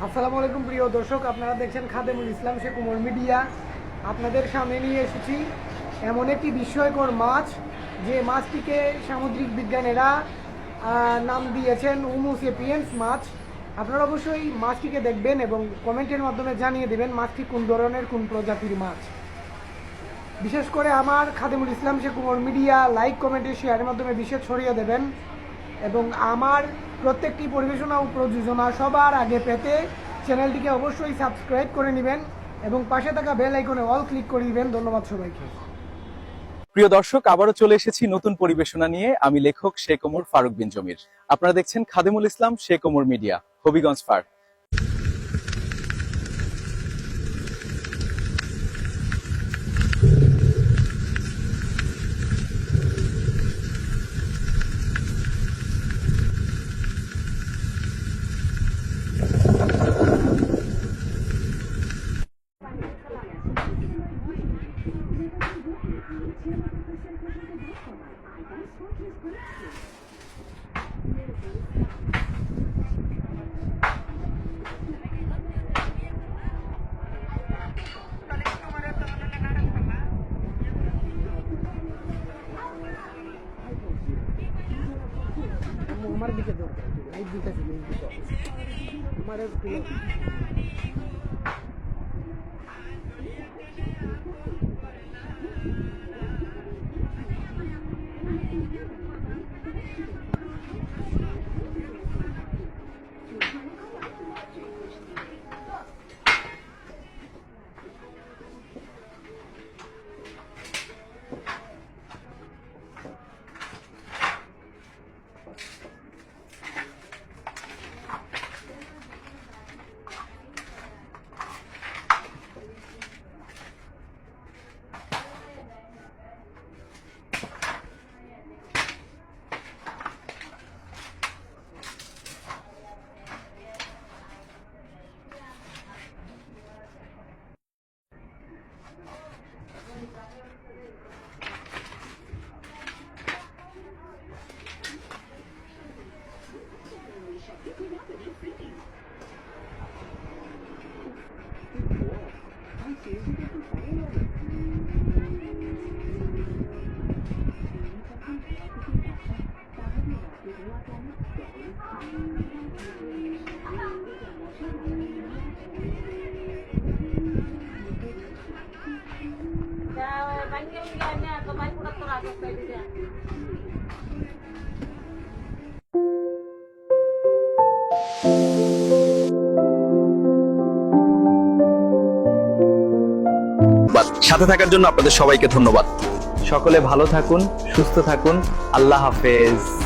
আসসালামু আলাইকুম প্রিয় দর্শক, আপনারা দেখছেন খাদেমুল ইসলাম শেখ উমর মিডিয়া। আপনাদের সামনে নিয়ে এসেছি এমন একটি বিস্ময়কর মাছ, যে মাছটিকে সামুদ্রিক বিজ্ঞানীরা নাম দিয়েছেন হোমো সেপিয়েন্স মাছ। আপনারা অবশ্যই মাছটিকে দেখবেন এবং কমেন্টের মাধ্যমে জানিয়ে দেবেন মাছটি কোন ধরনের, কোন প্রজাতির মাছ। বিশেষ করে আমার খাদেমুল ইসলাম শেখ উমর মিডিয়া লাইক, কমেন্টে, শেয়ারের মাধ্যমে বিশেষ ছড়িয়ে দেবেন এবং আমার প্রত্যেকটি পরিবেশনা ও প্রযোজনা সবার আগে পেতে চ্যানেলটিকে অবশ্যই সাবস্ক্রাইব করে নেবেন এবং পাশে থাকা বেল আইকনে অল ক্লিক করে দিবেন। ধন্যবাদ সবাইকে। প্রিয় দর্শক, আবারও চলে এসেছি নতুন পরিবেশনা নিয়ে। আমি লেখক শেখ ওমর ফারুক বিন জমির। আপনারা দেখছেন খাদেমুল ইসলাম শেখ ওমর মিডিয়া, হবিগঞ্জ পার্ক। আমার দিকে লাইট দিতেছি, আমার সাথে থাকার জন্য আপনাদের সবাইকে ধন্যবাদ। সকলে ভালো থাকুন, সুস্থ থাকুন। আল্লাহ হাফেজ।